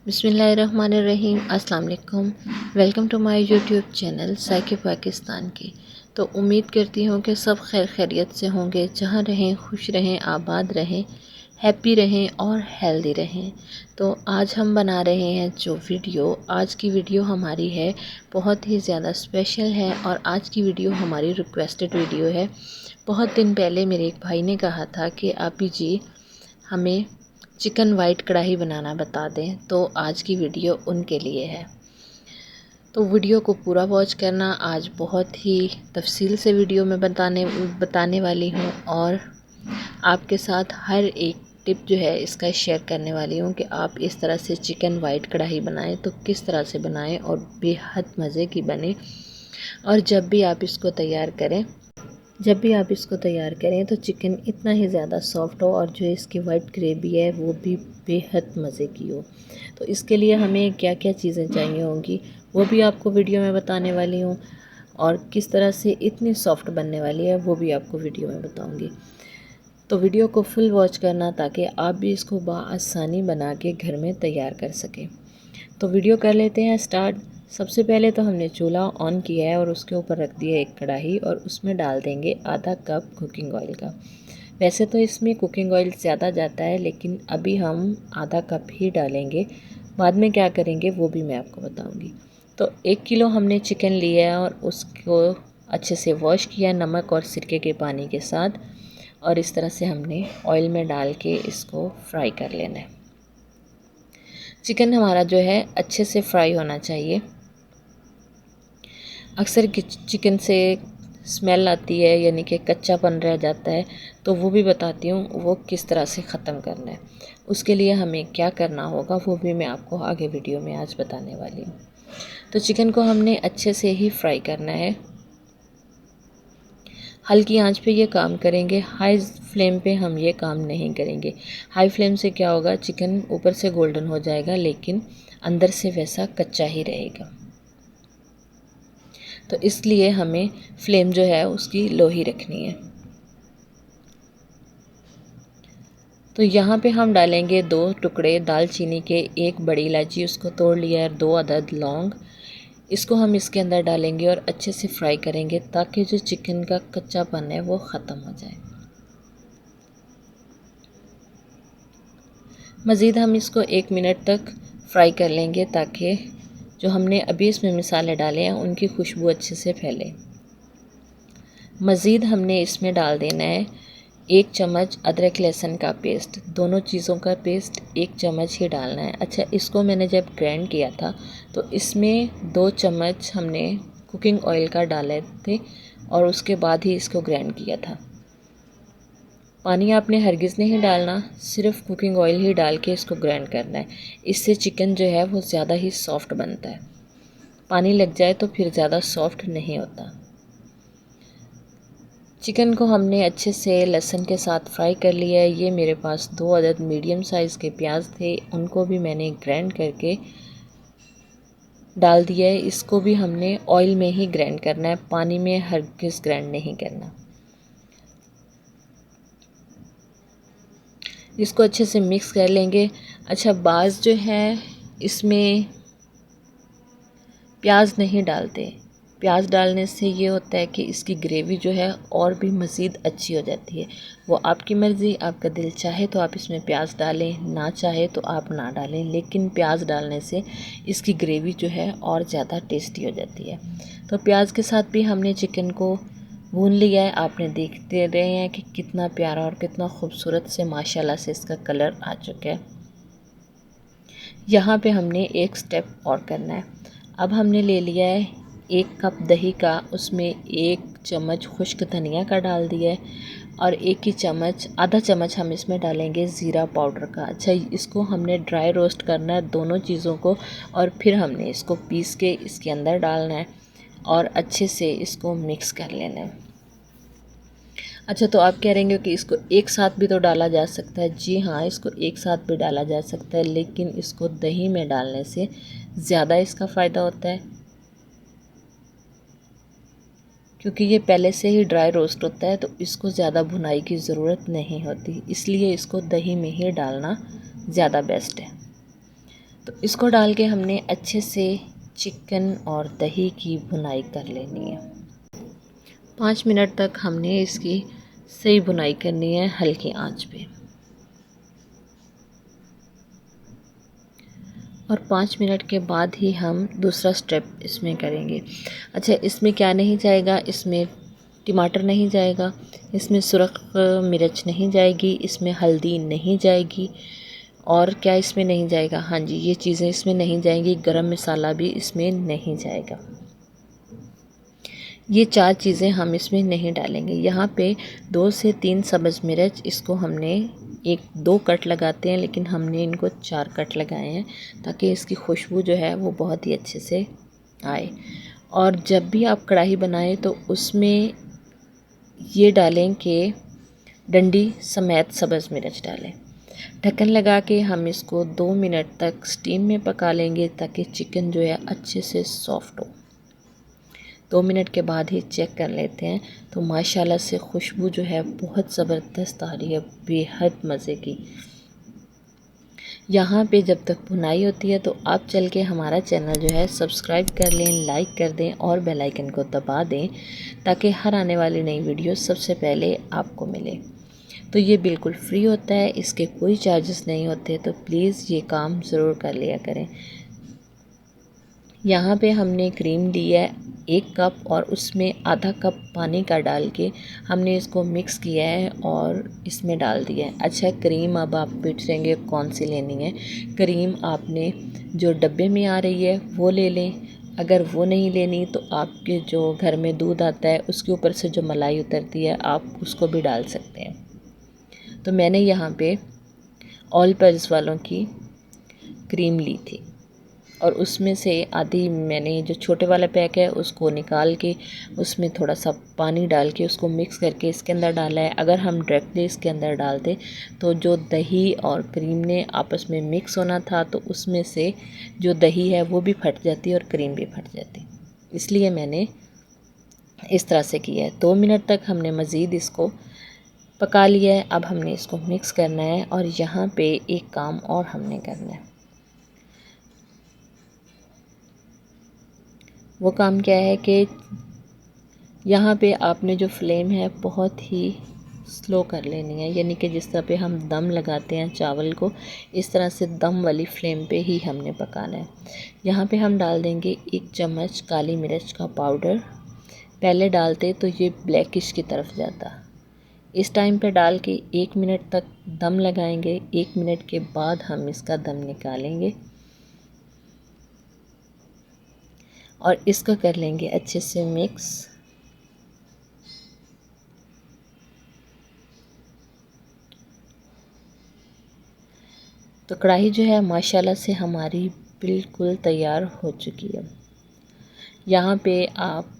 बिस्मिल्लाहिर्रहमानिर्रहीम। अस्सलाम वालेकुम। Welcome to my YouTube channel psyche Pakistan की। तो उम्मीद करती हूँ कि सब खैर खैरियत से होंगे, जहाँ रहें खुश रहें, आबाद रहें, हैप्पी रहें और हेल्दी रहें। तो आज हम बना रहे हैं जो वीडियो, आज की वीडियो हमारी है बहुत ही ज़्यादा स्पेशल है और आज की वीडियो हमारी रिक्वेस्टेड वीडियो है। बहुत दिन पहले मेरे एक भाई ने कहा था कि आपी जी हमें चिकन वाइट कढ़ाई बनाना बता दें, तो आज की वीडियो उनके लिए है। तो वीडियो को पूरा वॉच करना। आज बहुत ही तफसील से वीडियो में बताने वाली हूँ और आपके साथ हर एक टिप जो है इसका शेयर करने वाली हूँ कि आप इस तरह से चिकन वाइट कढ़ाई बनाएं तो किस तरह से बनाएं और बेहद मज़े की बने। और जब भी आप इसको तैयार करें तो चिकन इतना ही ज़्यादा सॉफ्ट हो और जो इसकी वाइट ग्रेवी है वो भी बेहद मज़े की हो। तो इसके लिए हमें क्या क्या चीज़ें चाहिए होंगी वो भी आपको वीडियो में बताने वाली हूँ और किस तरह से इतनी सॉफ्ट बनने वाली है वो भी आपको वीडियो में बताऊँगी। तो वीडियो को फुल वॉच करना ताकि आप भी इसको बआसानी बना के घर में तैयार कर सकें। तो वीडियो कर लेते हैं स्टार्ट। सबसे पहले तो हमने चूल्हा ऑन किया है और उसके ऊपर रख दिया एक कढ़ाई और उसमें डाल देंगे आधा कप कुकिंग ऑयल का। वैसे तो इसमें कुकिंग ऑयल ज़्यादा जाता है लेकिन अभी हम आधा कप ही डालेंगे, बाद में क्या करेंगे वो भी मैं आपको बताऊंगी। तो 1 किलो हमने चिकन लिया है और उसको अच्छे से वॉश किया नमक और सिरके के पानी के साथ और इस तरह से हमने ऑयल में डाल के इसको फ्राई कर लेना है। चिकन हमारा जो है अच्छे से फ्राई होना चाहिए। अक्सर चिकन से स्मेल आती है यानी कि कच्चापन रह जाता है, तो वो भी बताती हूँ वो किस तरह से ख़त्म करना है। उसके लिए हमें क्या करना होगा वो भी मैं आपको आगे वीडियो में आज बताने वाली हूँ। तो चिकन को हमने अच्छे से ही फ्राई करना है। हल्की आंच पे ये काम करेंगे, हाई फ्लेम पे हम ये काम नहीं करेंगे। हाई फ्लेम से क्या होगा, चिकन ऊपर से गोल्डन हो जाएगा लेकिन अंदर से वैसा कच्चा ही रहेगा। तो इसलिए हमें फ्लेम जो है उसकी लो ही रखनी है। तो यहाँ पे हम डालेंगे 2 टुकड़े दालचीनी के, 1 बड़ी इलायची उसको तोड़ लिया है, 2 अदद लौंग। इसको हम इसके अंदर डालेंगे और अच्छे से फ्राई करेंगे ताकि जो चिकन का कच्चापन है वो ख़त्म हो जाए। मज़ीद हम इसको 1 मिनट तक फ्राई कर लेंगे ताकि जो हमने अभी इसमें मसाले डाले हैं उनकी खुशबू अच्छे से फैले। मज़ीद हमने इसमें डाल देना है 1 चम्मच अदरक लहसुन का पेस्ट। दोनों चीज़ों का पेस्ट 1 चम्मच ही डालना है। अच्छा, इसको मैंने जब ग्राइंड किया था तो इसमें 2 चम्मच हमने कुकिंग ऑयल का डाले थे और उसके बाद ही इसको ग्राइंड किया था। पानी आपने हरगिज़ नहीं डालना, सिर्फ कुकिंग ऑयल ही डाल के इसको ग्राइंड करना है। इससे चिकन जो है वो ज़्यादा ही सॉफ्ट बनता है। पानी लग जाए तो फिर ज़्यादा सॉफ्ट नहीं होता। चिकन को हमने अच्छे से लहसुन के साथ फ्राई कर लिया है। ये मेरे पास 2 अदद मीडियम साइज़ के प्याज थे, उनको भी मैंने ग्राइंड करके डाल दिया है। इसको भी हमने ऑयल में ही ग्राइंड करना है, पानी में हरगिज़ ग्राइंड नहीं करना। इसको अच्छे से मिक्स कर लेंगे। अच्छा, बाज़ जो है इसमें प्याज नहीं डालते। प्याज डालने से ये होता है कि इसकी ग्रेवी जो है और भी मज़ीद अच्छी हो जाती है। वो आपकी मर्ज़ी, आपका दिल चाहे तो आप इसमें प्याज डालें, ना चाहे तो आप ना डालें, लेकिन प्याज डालने से इसकी ग्रेवी जो है और ज़्यादा टेस्टी हो जाती है। तो प्याज के साथ भी हमने चिकन को भून लिया है। आपने देखते रहे हैं कि कितना प्यारा और कितना खूबसूरत से माशाल्लाह से इसका कलर आ चुका है। यहाँ पे हमने एक स्टेप और करना है। अब हमने ले लिया है 1 कप दही का, उसमें 1 चम्मच खुश्क धनिया का डाल दिया है और आधा चम्मच हम इसमें डालेंगे ज़ीरा पाउडर का। अच्छा, इसको हमने ड्राई रोस्ट करना है दोनों चीज़ों को और फिर हमने इसको पीस के इसके अंदर डालना है और अच्छे से इसको मिक्स कर लेना है। अच्छा, तो आप कह रहेंगे कि इसको एक साथ भी तो डाला जा सकता है। जी हाँ, इसको एक साथ भी डाला जा सकता है, लेकिन इसको दही में डालने से ज़्यादा इसका फ़ायदा होता है क्योंकि ये पहले से ही ड्राई रोस्ट होता है, तो इसको ज़्यादा भुनाई की ज़रूरत नहीं होती, इसलिए इसको दही में ही डालना ज़्यादा बेस्ट है। तो इसको डाल के हमने अच्छे से चिकन और दही की भुनाई कर लेनी है। 5 मिनट तक हमने इसकी सही भुनाई करनी है हल्की आंच पे। और 5 मिनट के बाद ही हम दूसरा स्टेप इसमें करेंगे। अच्छा, इसमें क्या नहीं जाएगा, इसमें टमाटर नहीं जाएगा, इसमें सुरख मिर्च नहीं जाएगी, इसमें हल्दी नहीं जाएगी, और क्या इसमें नहीं जाएगा, हाँ जी, ये चीज़ें इसमें नहीं जाएंगी। गरम मसाला भी इसमें नहीं जाएगा। ये 4 चीज़ें हम इसमें नहीं डालेंगे। यहाँ पे 2 से 3 सब्ज़ मिर्च, इसको हमने 1-2 कट लगाते हैं, लेकिन हमने इनको 4 कट लगाए हैं ताकि इसकी खुशबू जो है वो बहुत ही अच्छे से आए। और जब भी आप कढ़ाई बनाएं तो उसमें ये डालें कि डंडी समेत सब्ज़ मिर्च डालें। ढक्कन लगा के हम इसको 2 मिनट तक स्टीम में पका लेंगे ताकि चिकन जो है अच्छे से सॉफ्ट हो। 2 मिनट के बाद ही चेक कर लेते हैं तो माशाल्लाह से खुशबू जो है बहुत ज़बरदस्त आ रही है, बेहद मज़े की। यहाँ पे जब तक भुनाई होती है तो आप चल के हमारा चैनल जो है सब्सक्राइब कर लें, लाइक कर दें और बेल आइकन को दबा दें ताकि हर आने वाली नई वीडियो सबसे पहले आपको मिले। तो ये बिल्कुल फ्री होता है, इसके कोई चार्जेस नहीं होते, तो प्लीज़ ये काम ज़रूर कर लिया करें। यहाँ पे हमने क्रीम ली है 1 कप और उसमें आधा कप पानी का डाल के हमने इसको मिक्स किया है और इसमें डाल दिया है। अच्छा, क्रीम अब आप पूछेंगे कौन सी लेनी है। क्रीम आपने जो डब्बे में आ रही है वो ले लें, अगर वो नहीं लेनी तो आपके जो घर में दूध आता है उसके ऊपर से जो मलाई उतरती है आप उसको भी डाल सकते हैं। तो मैंने यहाँ पे ऑल पर्पज़ वालों की क्रीम ली थी और उसमें से आधी मैंने जो छोटे वाला पैक है उसको निकाल के उसमें थोड़ा सा पानी डाल के उसको मिक्स करके इसके अंदर डाला है। अगर हम डायरेक्टली इसके अंदर डालते तो जो दही और क्रीम ने आपस में मिक्स होना था तो उसमें से जो दही है वो भी फट जाती और क्रीम भी फट जाती, इसलिए मैंने इस तरह से किया है। 2 मिनट तक हमने मज़ीद इसको पका लिया है। अब हमने इसको मिक्स करना है और यहाँ पे एक काम और हमने करना है। वो काम क्या है कि यहाँ पे आपने जो फ्लेम है बहुत ही स्लो कर लेनी है, यानी कि जिस तरह पे हम दम लगाते हैं चावल को, इस तरह से दम वाली फ्लेम पे ही हमने पकाना है। यहाँ पे हम डाल देंगे 1 चम्मच काली मिर्च का पाउडर। पहले डालते तो ये ब्लैकिश की तरफ जाता, इस टाइम पे डाल के 1 मिनट तक दम लगाएंगे। 1 मिनट के बाद हम इसका दम निकालेंगे और इसको कर लेंगे अच्छे से मिक्स। तो कढ़ाई जो है माशाल्लाह से हमारी बिल्कुल तैयार हो चुकी है। यहाँ पे आप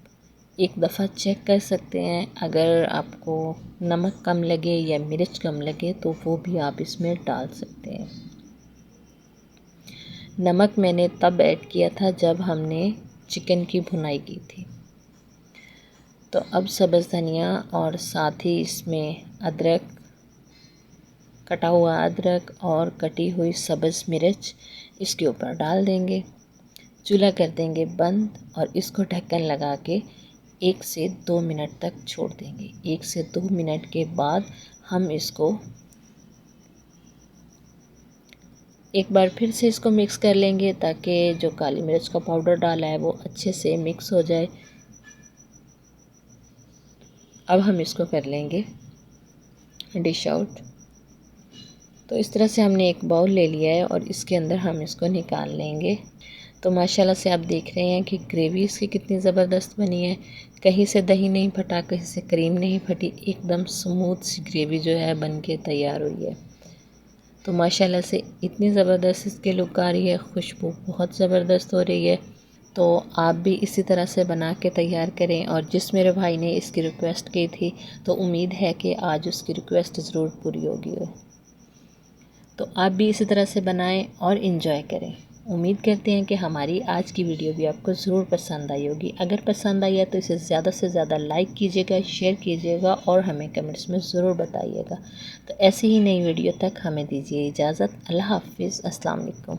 एक दफ़ा चेक कर सकते हैं, अगर आपको नमक कम लगे या मिर्च कम लगे तो वो भी आप इसमें डाल सकते हैं। नमक मैंने तब ऐड किया था जब हमने चिकन की भुनाई की थी। तो अब सब्ज़ धनिया और साथ ही इसमें अदरक, कटा हुआ अदरक और कटी हुई सब्ज़ मिर्च इसके ऊपर डाल देंगे। चूल्हा कर देंगे बंद और इसको ढक्कन लगा के 1 से 2 मिनट तक छोड़ देंगे। 1 से 2 मिनट के बाद हम इसको एक बार फिर से इसको मिक्स कर लेंगे ताकि जो काली मिर्च का पाउडर डाला है वो अच्छे से मिक्स हो जाए। अब हम इसको कर लेंगे डिश आउट। तो इस तरह से हमने एक बाउल ले लिया है और इसके अंदर हम इसको निकाल लेंगे। तो माशाल्लाह से आप देख रहे हैं कि ग्रेवी इसकी कितनी ज़बरदस्त बनी है। कहीं से दही नहीं फटा, कहीं से क्रीम नहीं फटी, एकदम स्मूथ सी ग्रेवी जो है बन के तैयार हुई है। तो माशाल्लाह से इतनी ज़बरदस्त इसकी लुक आ रही है, खुशबू बहुत ज़बरदस्त हो रही है। तो आप भी इसी तरह से बना के तैयार करें। और जिस मेरे भाई ने इसकी रिक्वेस्ट की थी तो उम्मीद है कि आज उसकी रिक्वेस्ट ज़रूर पूरी होगी। तो आप भी इसी तरह से बनाएं और इन्जॉय करें। उम्मीद करते हैं कि हमारी आज की वीडियो भी आपको ज़रूर पसंद आई होगी। अगर पसंद आई है तो इसे ज़्यादा से ज़्यादा लाइक कीजिएगा, शेयर कीजिएगा और हमें कमेंट्स में ज़रूर बताइएगा। तो ऐसी ही नई वीडियो तक हमें दीजिए इजाज़त। अल्लाह हाफ़िज़, अस्सलाम वालेकुम।